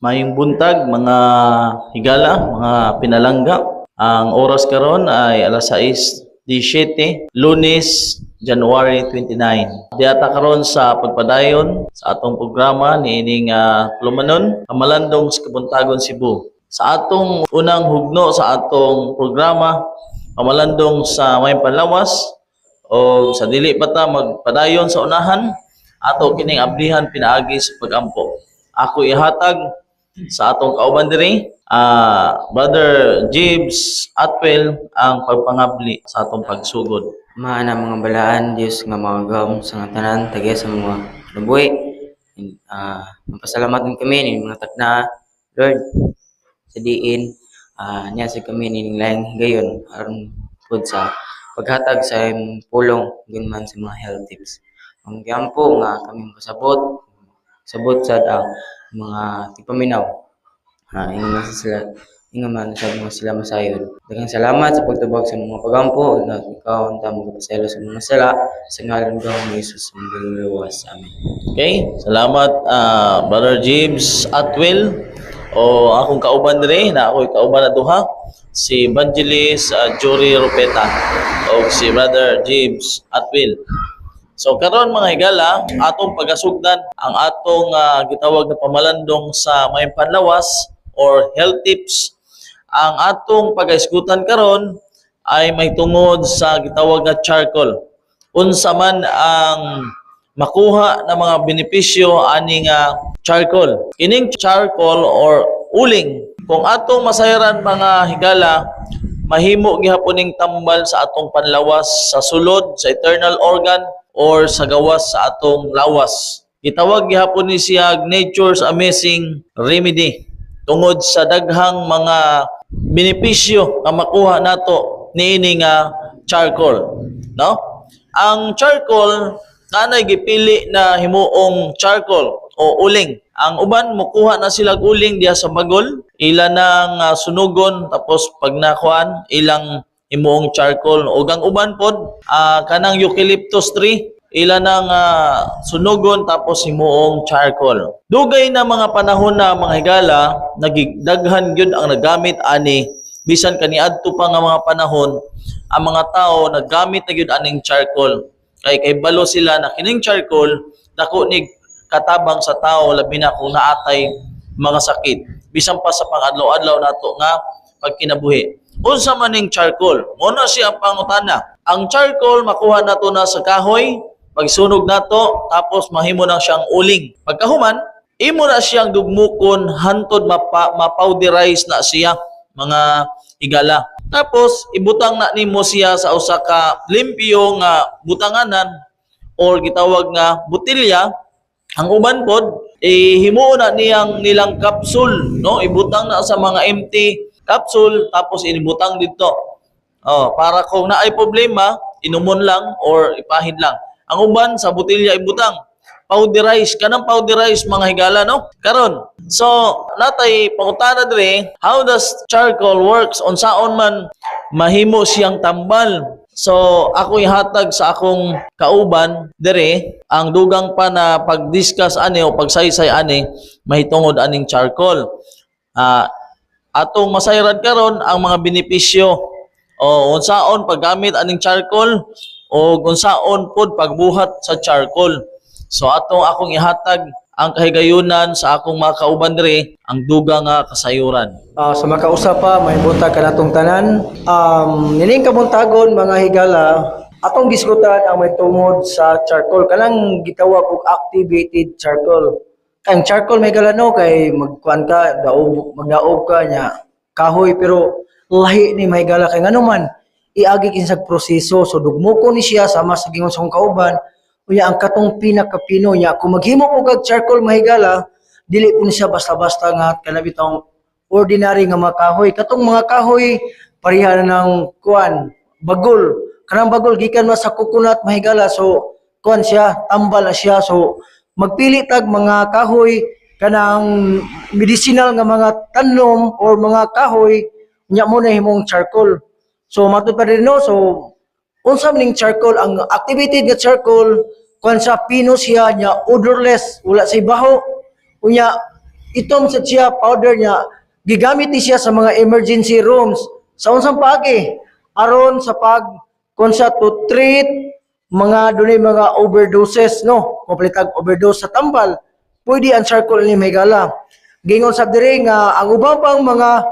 Mayong buntag, mga higala, mga pinalangga. Ang oras karon ay alas 6:17, Lunes, January 29. Diata karon sa pagpadayon sa atong programa niining Lumanon, Kamalandong sa Kabuntagon, Cebu. Sa atong unang hugno sa atong programa, Kamalandong sa Mayang Panlawas, o sa dili pa ta magpadayon sa unahan, ato kining ablihan pinaagi sa pagampo. Ako ihatag sa atong kauban diri, Brother Jibs Atwell ang pagpangabli sa atong pagsugod. Maana mga balaan, Diyos nga mga gawom sa nga tanan, tagay sa mga nabuhi. Mapasalamat din kami ni mga takna, Lord, sa diin, niya sa kami ni laing gayon, aron pod sa paghatag sa imong pulong, gunman sa mga health tips. Ang gyampo nga kami sabot sa mga tipaminaw. Ingon man sila, ingon man sa mga sila masayod. Daghang salamat sa pagtubag sa mga pagampo na ikaw ang tamang kapaselo sa mga sala sa ngalan ng Jesus ang luluwas. Amen. Okay? Salamat, Brother Jibs Atwell. O akong kauban diri, na ako'y kauban na duha, si Evangelist Jory Rupeta o si Brother Jibs Atwell. So karon mga higala, atong pagasugdan ang atong gitawag na pamalandong sa Mayang Panlawas or health tips. Ang atong pagaisgutan karon ay may tungod sa gitawag na charcoal. Unsa man ang makuha na mga benepisyo aning charcoal. Kining charcoal or uling, kung atong masayran mga higala, mahimo gihaponing tambal sa atong panlawas sa sulod, sa internal organ, or sa gawas sa atong lawas. Gitawag gihapon ni siya nature's amazing remedy tungod sa daghang mga benepisyo nga makuha nato niini nga charcoal, no? Ang charcoal nanay gipili na himuong charcoal o uling. Ang uban mukuha na sila uling diha sa bagol, ila nang sunugon, tapos pag nakuan ilang himuong charcoal. O ang uban pod kanang eucalyptus tree, ila nang sunugon tapos himuong charcoal. Dugay na mga panahon na mga higala, nagigdaghan gyud ang nagamit ani, bisan kaniadto pa nga mga panahon, ang mga tao naggamit na gyud aning charcoal. Kay balo sila na kining charcoal dako ni katabang sa tao, labi na kung naatay mga sakit, bisan pa sa pang-adlaw-adlaw nato nga pagkinabuhi. Unsa man ning charcoal? Muna siya ang pangutana. Ang charcoal makuha nato na sa kahoy, pagsunog nato, tapos mahimo na siyang uling. Pagkahuman, imo na siyang dugmukon hantod mapowderize na siya mga higala. Tapos ibutang na nimo siya sa usa ka limpyo nga butanganan or gitawag nga botelya. Ang uban pod himuo na nilang capsule, no? Ibutang na sa mga empty capsule tapos inibutang dito. Para kung naay problema, inumon lang or ipahid lang. Ang uban sa botelya ibutang. Powderize, kanang powderize mga higala, no? Karon. So, natay pangutana dire, how does charcoal works? Unsaon man mahimo siyang tambal? So, ako ihatag sa akong kauban dire ang dugang pa na pag-discuss ani o pagsaysay ani mahitungod aning charcoal. Atong masayran karon ang mga benepisyo o unsaon paggamit aning charcoal o unsaon pod pagbuhat sa charcoal. So akong ihatag ang kahigayunan sa akong mga kauban diri ang dugang nga kasayuran. Sa makausap pa, may buntag ka natong tanan. Nining kabuntagon mga higala, atong diskutan ang may tungod sa charcoal. Kanang gitawag og activated charcoal. Ang charcoal may galano kay magkuan ka, magdaob ka niya kahoy, pero lahi ni may gala kay nganuman iagi kinsag proseso. So dugmoko ni siya sama sa gingon sa kauban. Unya ang katong pinakapino niya kung maghimo og charcoal mahigala, dili po siya basta-basta nga kanabitong ordinary nga mga kahoy. Katong mga kahoy pareha ng kuan bagol. Kanang bagol gikan na sa coconut mahigala, so kuan siya, tambal na siya. So magpili tag mga kahoy kanang medicinal nga mga tanom or mga kahoy nya mo na himong charcoal. So matud pa rin no, so unsa ning charcoal, ang activated nga charcoal kuan sa pino siya nya odorless, wala say baho. Unya itom sa siya powder niya gigamit ni siya sa mga emergency rooms sa unsang paagi aron sa pag konsa to treat mga dunay mga overdoses no kompletag overdose sa tambal pwede ang charcoal ni Megala gingon sab diri nga ang ubang pang mga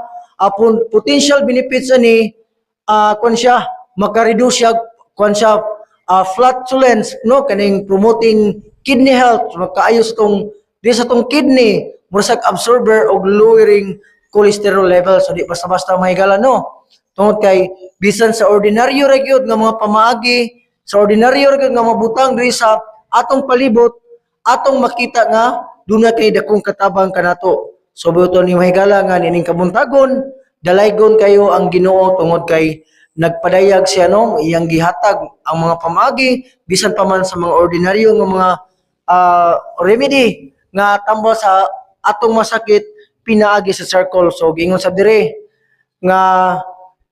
potential benefits ani kon siya makareduce siya kon siya flatulence no kaning promoting kidney health makaayos tong di sa tong kidney murag absorber og lowering cholesterol level so di basta-basta mahigala no tungod kay bisan sa ordinaryo ra gyud nga mga pamaagi sa ordinaryo ra gyud nga mabutang diri sa atong palibot atong makita nga dunay kay dakong katabang kanato so buto ni mahigala nga nining kabuntagon dalaygon kayo ang Ginoo tungod kay nagpadayag siya no iyang gihatag ang mga pamaagi bisan pa man sa mga ordinaryo nga mga remedy nga tambal sa atong masakit pinaagi sa charcoal so gingon sa dire nga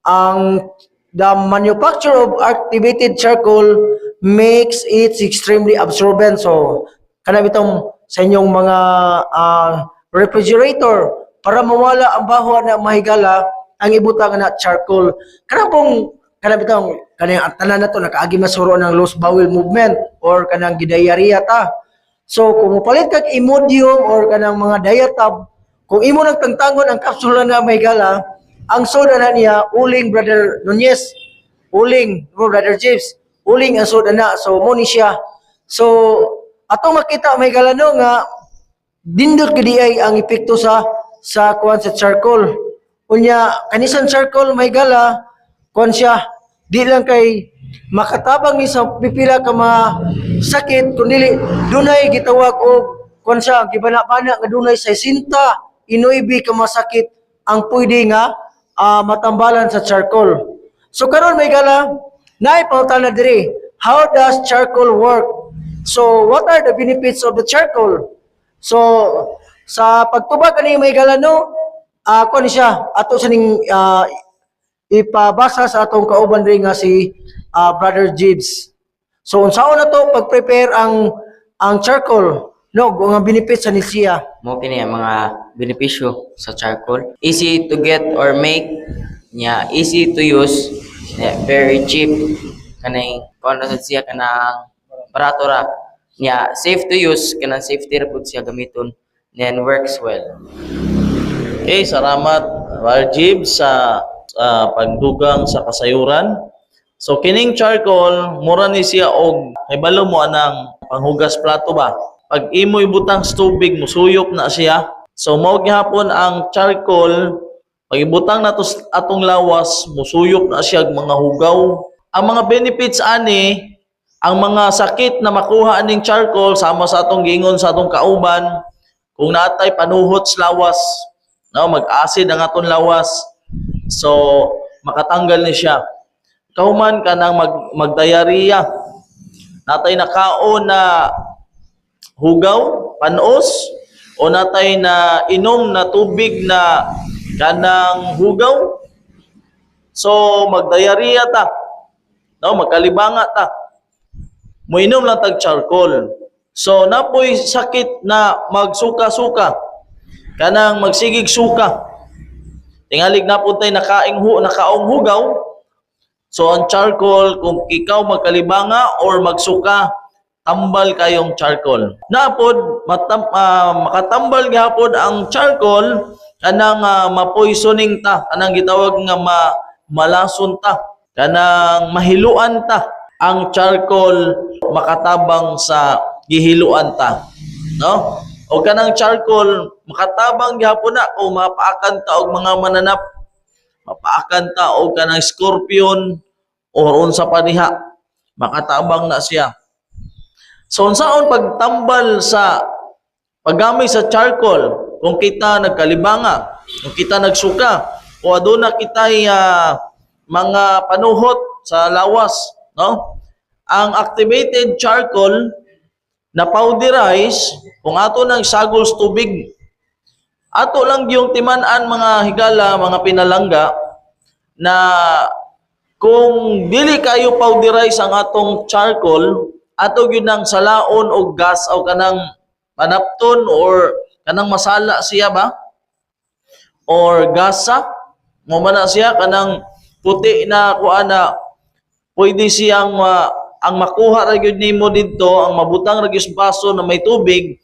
ang the manufacture of activated charcoal makes it extremely absorbent so kana bitong sa inyong mga refrigerator para mawala ang baho na mahigala ang ibutang na charcoal kana pong kana bitong kanang tanan nato nakaagi masuro ng loose bowel movement or kanang gidayariya ta so kung mupalit kag Imodium or kanang mga diatab kung imo nagtangtangon ang kapsula na mahigala ang soda na niya uling brother Nunez uling brother James uling ang soda na so mo ni siya so atong makita mahigala no nga dindot gidi ay ang epekto sa kuan sa charcoal unya kanisan charcoal mahigala kuan siya di lang kay makatabang ni sa pipila ka sakit kundi dunay gitawag og kuan siya gibana-bana nga dunay 60 inuibi ka masakit ang pwede nga matambalan sa charcoal so karon mahigala naay pangutana diri how does charcoal work so what are the benefits of the charcoal so sa pagtubag kani mahigala no kuan ni siya ato sa ning ipabasa sa atong kauban rin nga si Brother Jibs. So unsaon na to pag-prepare ang charcoal no nga benefits sa siya. Mo kini ang mga benepisyo sa charcoal. Easy to get or make nya easy to use nya very cheap kanang kuan sa siya kanang barato ra nya safe to use kanang safety ra pud siya gamiton then works well. Okay, salamat Rajib sa pagdugang sa kasayuran. So kining charcoal mura ni siya og hibalo mo anang panghugas plato ba. Pag imo ibutang sa tubig musuyop na siya. So mao gihapon ang charcoal pag ibutang nato atong lawas musuyop na siya mga hugaw. Ang mga benefits ani ang mga sakit na makuha aning charcoal sama sa atong giingon sa atong kauban kung naatay panuhot sa lawas no mag-acid ang aton lawas so makatanggal ni siya kauman ka nang magdiarrhea natay nakaon na hugaw panos o natay na inom na tubig na kanang hugaw so magdiarrhea ta no magkalibanga ta moinom lang tag charcoal so napoy sakit na magsuka-suka kanang magsigig suka tingalig na puntay nakaong hugaw so ang charcoal kung ikaw magkalibanga or magsuka tambal kayong charcoal napod makatambal gyapon ang charcoal kanang mapoisoning ta kanang gitawag nga malason ta kanang mahiluan ta ang charcoal makatabang sa gihiluan ta no o kanang charcoal makatabang gyapon na o mapaakan ta og mga mananap mapaakan ta og kanang scorpion o unsa pa diha makatabang na siya so unsaon pagtambal sa paggamay sa charcoal kung kita nagkalibanga kung kita nagsuka o aduna kitay mga panuhot sa lawas no ang activated charcoal na powderize kung ato nang sagol sa tubig ato lang yung timan-an mga higala mga pinalangga na kung dili kayo powderize ang atong charcoal ato gyud nang salaon og gas o kanang panapton or kanang masala siya ba? Or gasa? Mo man na siya kanang puti na kuan na pwede siyang ang makuha ra gyud nimo didto, ang mabutang ra gyud sa baso na may tubig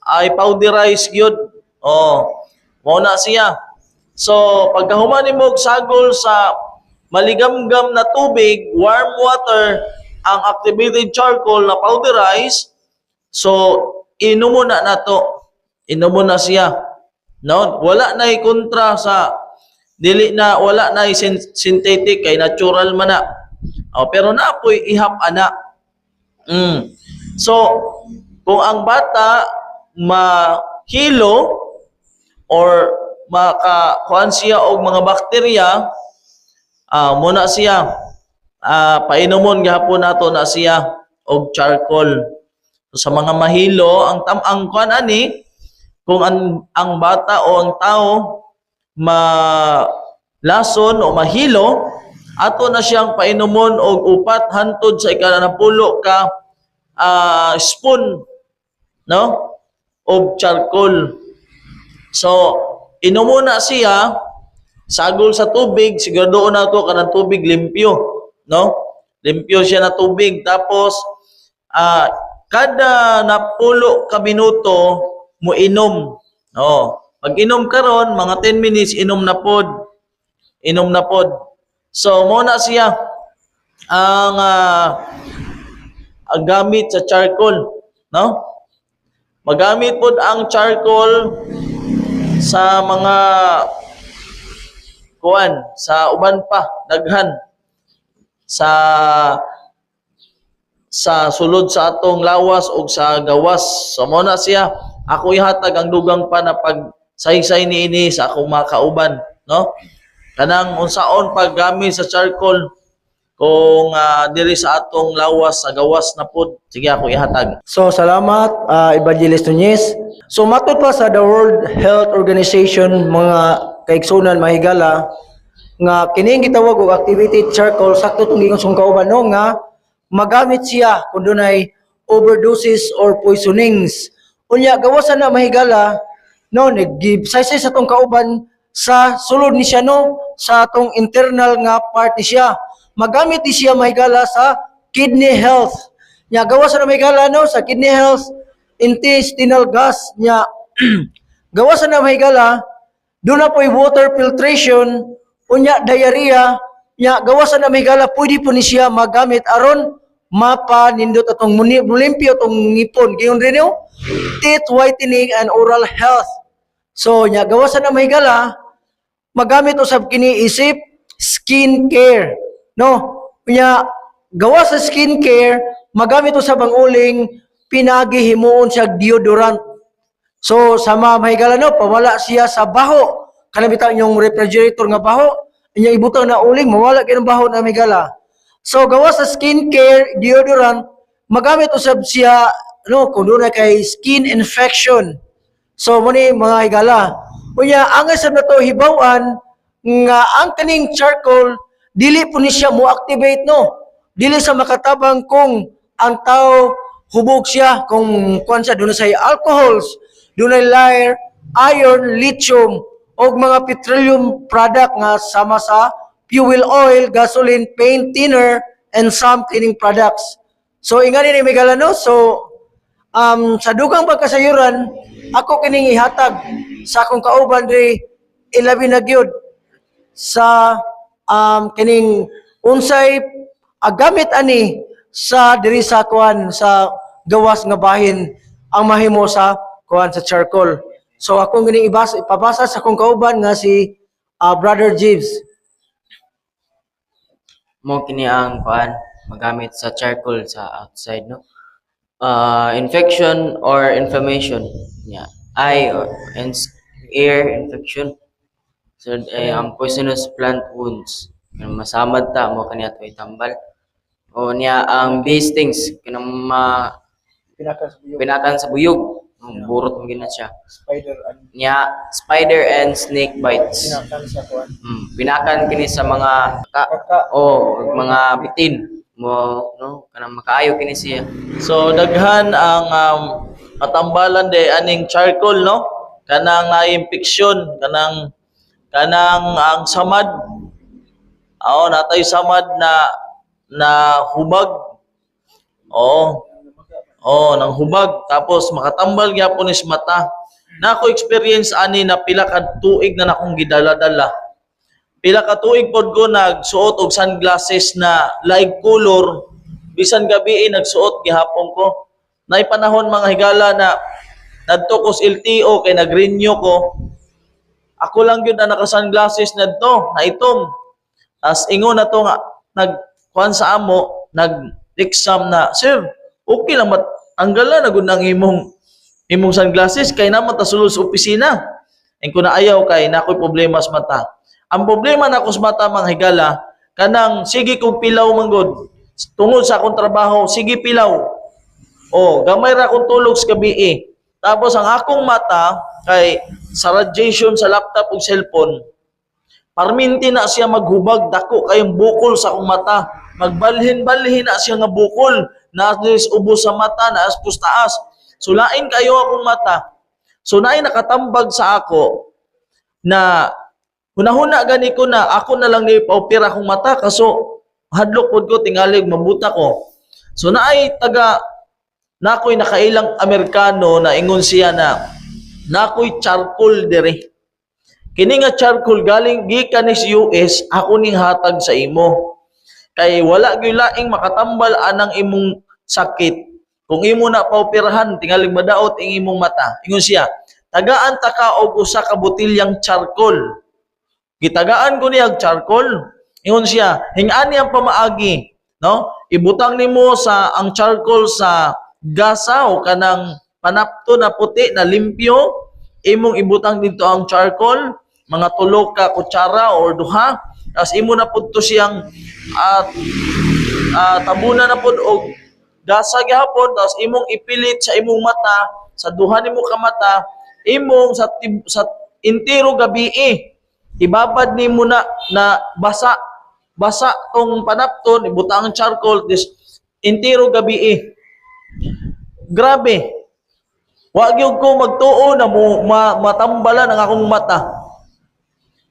ay powderized gyud. Oh, mao na siya. So, pagkahuman nimo og sagol sa maligamgam na tubig, warm water, ang activated charcoal na powderized, so inumo na nato. Inumo na siya. No, wala na kontra sa dili na wala na synthetic kay natural man na. Oh, pero naapoy ihap ana. So, kung ang bata mahilo or makakuan siya og mga bakterya, muna siya painomon gihapon nato na siya og charcoal. So, sa mga mahilo, ang kuan ani kung ang bata o ang tao lason o mahilo, ato na siyang painomon og upat hantod sa ikanapulo ka spoon, no, of charcoal. So inumo na siya sagol sa tubig, siguro na to kanang tubig limpyo, no, limpyo siya na tubig. Tapos kada napulo ka minuto mo inom. Oh, pag inom karon mga 10 minutes inom na pod. Inom na pod. So mo na siya ang gamit sa charcoal, no? Magamit pod ang charcoal sa mga kuan, sa uban pa daghan sa sulod sa atong lawas o sa gawas. So mo na siya. Ako ihatag ang dugang pa na pag saysay niini sa akong mga kauban, no? Kanang unsaon paggamit sa charcoal kung diri sa atong lawas sa gawas na pod. Sige ako ihatag. So salamat Evangelist Nunez. So matod pa sa the World Health Organization mga kaigsunan mahigala nga kining gitawag og activated charcoal sakto tong gikan sung kauban no nga magamit siya kung dunay overdoses or poisonings. Unya gawasan na mahigala no nag-give-say sa tong kauban sa sulod ni siya no sa atong internal nga part ni siya. Magamit ni siya mahigala sa kidney health. Nya gawasan na mahigala no sa kidney health, intestinal gas nya gawasan na mahigala do na po'y water filtration unya diarrhea nya gawasan na mahigala pwede po ni siya magamit aron mapanindot atong limpyo atong ngipon gayon rin no teeth whitening and oral health. So nya gawasan na mahigala magamit usab kini isip skin care, no? Nya gawas sa skin care magamit usab ang uling pinagihimuon siya deodorant. So sama mahigala no pawala siya sa baho kana bitaw yung refrigerator nga baho inya ibutang na uling mawala kay baho na mahigala. So gawas sa skin care deodorant magamit usab siya no kung doon na kay skin infection. So muni mga higala. Unya ang sa nato hibaw-an nga ang kaning charcoal dili po ni siya mo activate no. Dili sa makatabang kung ang tao hubog siya kung kuan siya doon sa alcohols, doon ay iron, lithium o mga petroleum product nga sama sa fuel oil, gasoline, paint thinner and some cleaning products. So ingani ni Migala no. So sa dugang pagkasayuran, ako kining ihatag sa akong kauban diri ilabi na gyud sa kining unsay agamit ani sa diri sa kuan sa gawas nga bahin ang mahimo sa kuan sa charcoal. So akong kining ipabasa sa akong kauban nga si Brother Jeeves. Mo kini ang kuan magamit sa charcoal sa outside no. Infection or inflammation, yeah, eye or air infection. So ang poisonous plant wounds kanang masamad ta mo kaniya to itambal o niya ang bee stings kanang pinakan sa buyog burot mo gina siya niya spider and snake bites pinakan kini sa mga mga bitin mo no kanang makaayo kini siya. So daghan ang katambalan de aning charcoal, no? kanang na-infeksyon, kanang ang samad, natay samad na hubag. Oo. Oh, nang hubag tapos makatambal gyapon is mata. Na ako experience ani na pila ka tuig na nakong gidala-dala. Pila ka tuig pod ko nagsuot og sunglasses na light color, bisan gabi nagsuot gihapon ko. Nay panahon mga higala na nadto ko sa LTO kay nag-renew ko. Ako lang gyud na naka-sunglasses nadto, na itom. As ingon na to nga nagkuan sa amo, nag-exam na, "Sir, okay lang tanggalan na gud nang imong sunglasses kay naman ta sulod sa opisina." En ko na ayaw kay nakoy problema sa mata. Ang problema nako sa mata mga higala, kanang sige kong pilaw manggod. Tungod sa akong trabaho, sige pilaw. Gamay ra akong tulog sa gabi. Tapos ang akong mata kay sa radiation sa laptop ug cellphone, parminti na siya maghubag, dako kayong bukol sa akong mata. Magbalhin-balhin na siya nga bukol, naas ubos sa mata, naas pustaas. Sulain kayo akong mata. So naay nakatambag sa ako na hunahuna gani ko na ako na lang ni paupira akong mata kaso hadlok pod ko tingalig mabuta ko. So naay nakoy nakailang Amerikano na ingon siya na nakoy charcoal dere. Kini nga charcoal galing gikan ni US, ako ning hatag sa imo. Kay wala gyud laing makatambal anang imong sakit. Kung imo na paupirahan tingaling madaot ing imong mata. Ingon siya, tagaan ta ka og usa ka botilyang charcoal. Gitagaan ko niya charcoal. Ingon siya, hingani ang pamaagi, no? Ibutang nimo sa ang charcoal sa gasa o kanang panapto na puti na limpyo, imong ibutang dito ang charcoal, mga tulo ka kutsara or duha, tapos imo na pud to siyang tabunan na pud og gasa gyapon, tapos imong ipilit sa imong mata, sa duha nimo ka mata, imong sa intero gabi ibabad nimo na basa tong panapton, ibutang ang charcoal this intero gabi. Grabe. Wa gyud ko magtuo na matambalan ang akong mata.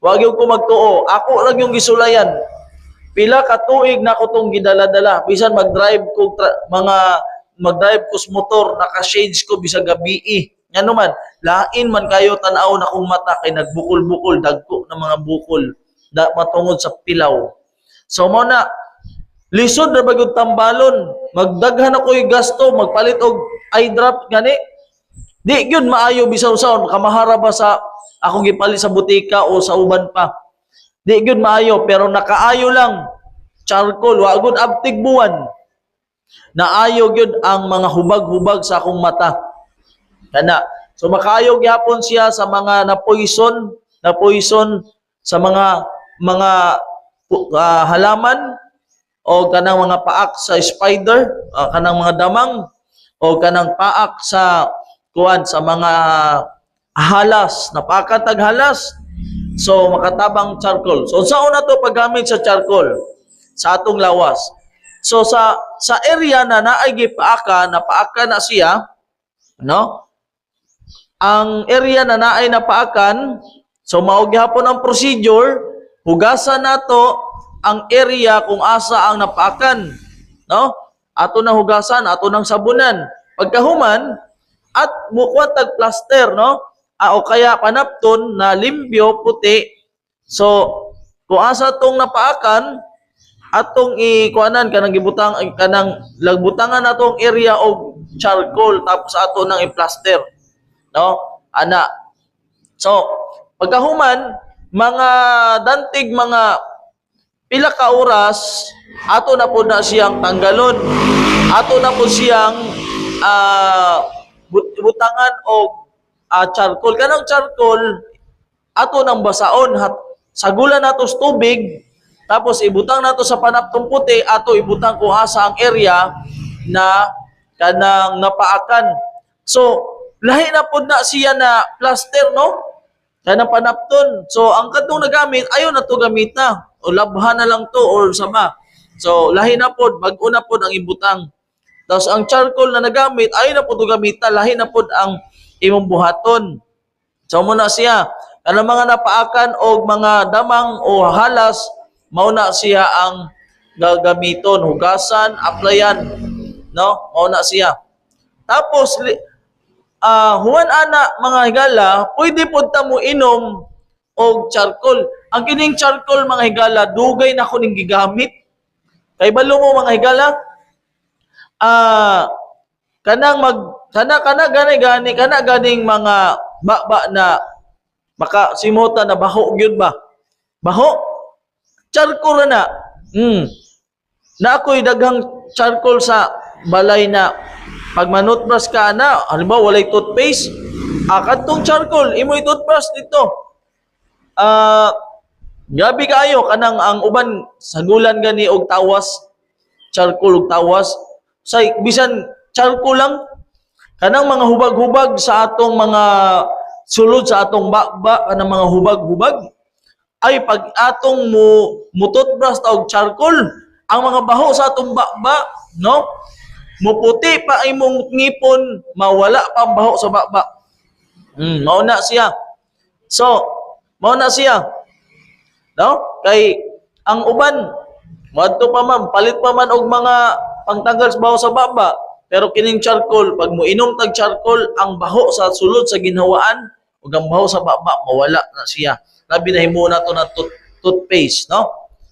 Wa gyud ko magtuo. Ako lang yung gisulayan. Pila ka tuig na ko tong gidala-dala. Bisan mag-drive ko mag-drive ko sa motor, naka-shades ko bisag gabi. Ngano man, lain man kayo tan-aw na akong mata kay nagbukol-bukol, dagko na mga bukol matungod sa pilaw. So mo na lisod na bagod tambalon, magdaghan ako'y gasto, magpalit og eye drop gani. Di gyud maayo bisaw-saw kamahara ba sa akong gipalit sa butika o sa uban pa. Di gyud maayo pero nakaayo lang charcoal, wa gud abtig buwan. Naayo gyud ang mga hubag-hubag sa akong mata. Kana. So makaayo gyapon siya sa mga na poison sa mga halaman o kanang mga paak sa spider, kanang mga damang o kanang paak sa mga halas, napakatag halas. So makatabang charcoal. So saan na to paggamit sa charcoal sa atong lawas? So sa area na naay gipaaka, napaaka na siya, no? Ang area na naay napaakan, so mao gyapon ang procedure, hugasan nato ang area kung asa ang napaakan, no? Ato na hugasan, ato nang sabunan. Pagkahuman at mukuha tag plaster, no? O kaya panapton na limpyo puti. So kung asa tong napaakan, atong ikuanan kanang gibutang kanang lagbutangan natong area og charcoal tapos ato nang i-plaster, no? Ana. So pagkahuman mga dantig mga pila ka oras ato na po na siyang tanggalon. Ato na po siyang butangan og charcoal. Kanang charcoal ato nang basaon sagulan nato sa tubig tapos ibutang nato sa panaptong puti, ato ibutang kung asa ang area na kanang napaakan. So lahi na pod na siya na plaster, no? Kanang panapton. So ang kadtong nagamit ayo na to gamita o labhan na lang to or sama. So lahi na pod, bag-o na pod ang ibutang. Tapos ang charcoal na nagamit ayo na pod to gamita, lahi na pod ang imong buhaton. So muna siya kanang mga napaakan og mga damang o halas mao na siya ang gagamiton, hugasan, applyan, no? Mao na siya. Tapos human ana mga higala, pwede pud ta mo inom og charcoal. Ang kining charcoal mga higala, dugay na ko ning gigamit. Kay balo mo mga higala, kana ganing mga baba na makasimutan na baho gyud ba? Baho. Charcoal na. Na ako'y daghang charcoal sa balay na pag manutbrush ka na, halimbawa walay toothpaste, kadtong charcoal, imoy toothbrush dito. Gabi kayo kanang ang uban sagulan gani og tawas, charcoal og tawas. Say bisan charcoal lang kanang mga hubag-hubag sa atong mga sulod sa atong bakba kanang mga hubag-hubag ay pag atong mo toothbrush ta og charcoal, ang mga baho sa atong bakba, no? Muputi pa imong ngipon, mawala pa ang baho sa bakba. Mao na siya. So, mao na siya. No? Kay ang uban, wadto pa man, palit pa man og mga pangtanggal sa baho sa bakba. Pero kining charcoal, pag mo inom tag charcoal, ang baho sa sulod sa ginhawaan ug ang baho sa bakba mawala na siya. Labi na himo na to na toothpaste, no?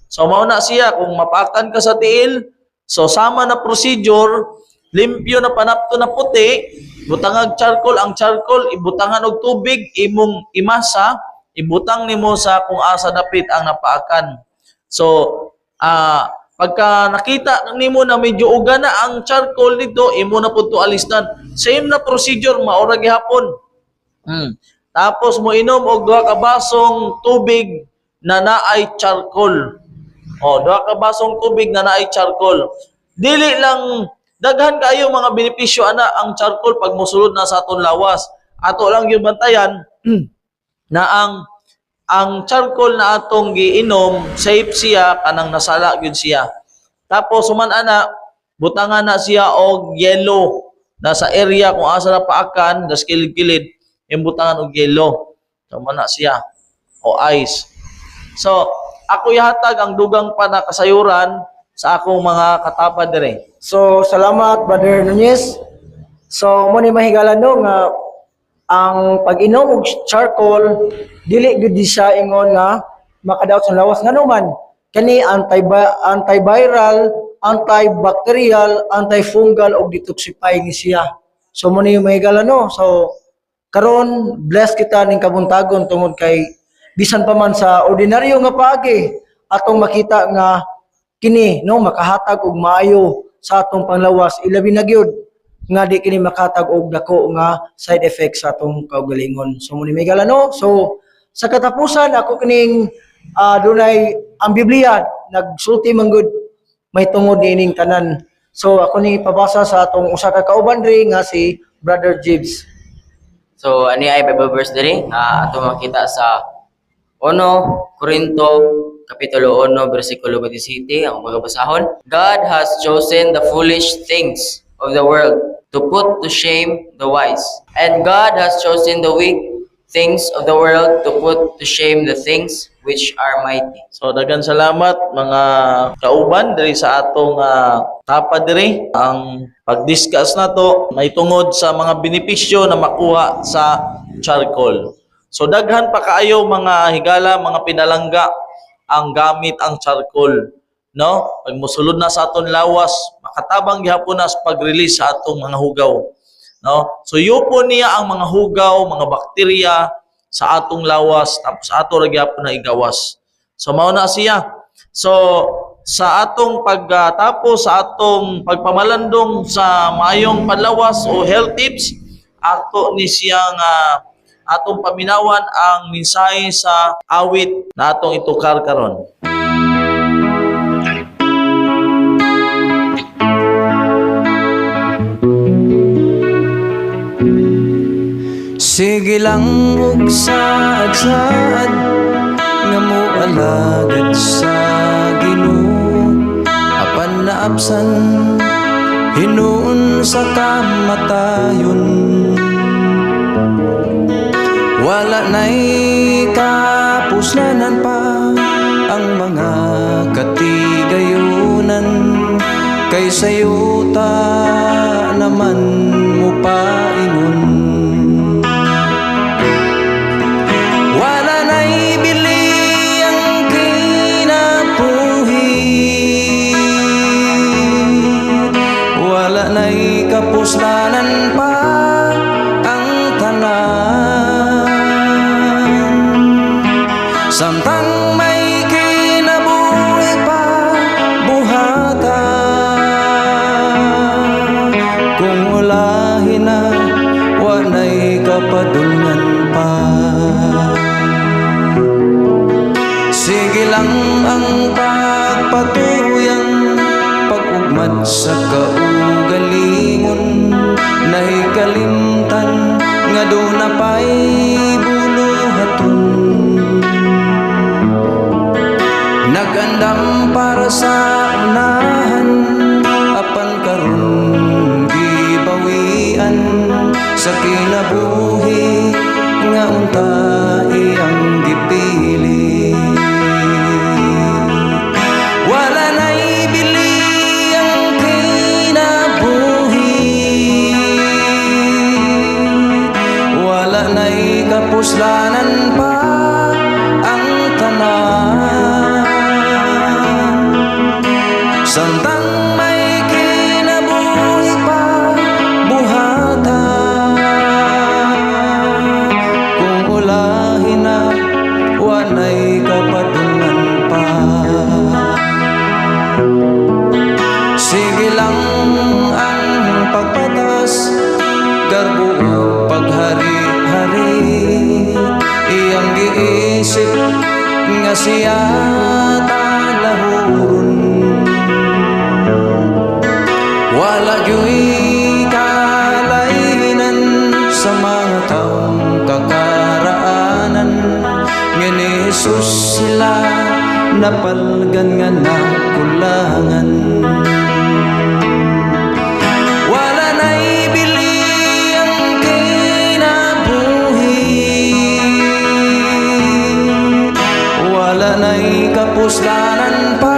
So mao na siya kung mapakan ka sa tiil, so sama na procedure, limpyo na panapto na puti, butangag charcoal, ang charcoal ibutangan og tubig, imong imasa, ibutang nimo sa kung asa dapit ang napaakan. So pagka nakita nimo na medyo uga na ang charcoal dito, imo na pud to alistan. Same na procedure maura gihapon. Tapos mo inom og 2 ka basong tubig na naay charcoal. O, 2 ka basong tubig na naay charcoal. Dili lang daghan kayo mga benepisyo ana ang charcoal pag mosulod na sa aton lawas. Ato lang yung bantayan na ang charcoal na atong giinom, safe siya kanang nasala gyud siya. Tapos human ana butangan na siya og yellow na sa area kung asa na paakan, das kilid-kilid, imbutangan og yellow. So man na siya o ice. So ako ihatag ang dugang panakasayuran sa akong mga katapad dire. So, salamat, Brother Nunez. So, mo ni mahigalan no nga ang pag-inom og charcoal dili gud siya ingon nga makadaot sa lawas nga naman kani antiviral, antibacterial, antifungal og detoxifying siya. So mo ni mahigalan no. So karon bless kita ning kabuntagon tungod kay bisan pa man sa ordinaryo nga paagi atong makita nga kini no makahatag og maayo sa atong panglawas, ilabi na gyud nga di kini makatag og dako nga side effects sa atong kaugalingon. So muni may no. So sa katapusan ako kining dunay ang Biblia nagsulti man gud may tungod niining tanan. So ako ni pabasa sa atong usa ka kauban diri nga si Brother Jibs. So ani ay Bible verse diri ato makita sa 1 Korinto Kapitulo 1, versikulo 27, ang magbabasahon. God has chosen the foolish things of the world to put to shame the wise. And God has chosen the weak things of the world to put to shame the things which are mighty. So daghang salamat mga kauban diri sa atong tapad diri. Ang pag-discuss nato may tungod sa mga benepisyo na makuha sa charcoal. So daghan pa kaayo mga higala, mga pinalangga ang gamit ang charcoal, no? Pag mosulod na sa aton lawas, makatabang gihapon na sa pag-release sa atong mga hugaw, no? So yupon niya ang mga hugaw, mga bakterya sa atong lawas, tapos ato ra gihapon na igawas. So mao na siya. So sa atong pagtapos sa atong pagpamalandong sa maayong panlawas o health tips, ato ni siya nga atong paminawan ang mensahe sa awit na atong itukar karon. Sige lang ug saad-saad nga moalagad sa Ginoo, apan naapsan hinuon sa kamatayon. Wala na'y kapuslanan pa ang mga katigayunan, kay sayo ta naman mo paingon. Wala na'y bili ang kinabuhi, wala na'y kapuslanan pa ang tanan. Samtang may kinabuhi pa buhata, kung ulahin na wanay kapadulngan pa. Sige lang ang pagpatuyang pag-ugmad sa kaugalingon, nahi kalimtan nga doon na pa'y buluhaton. Nagandam para sa unahan, apan karon gibawian sa kinabuhi nga unta iyang gipili. Wala na'y bili ang kinabuhi, wala na'y kapuslanan pa ang tanan. Samtang may kinabuhi pa buhata, kung ulahin na wanay kapadungan pa. Sige lang ang pagpatas, garbo o paghari-hari, iyang giisip nga siya talahuron. Wala gyu'y kalainan sa mga taong kakaraanan, nga ni Jesus sila napalgan nga nakulangan. Wala na'y bili ang kinabuhi, wala na'y kapuslanan pa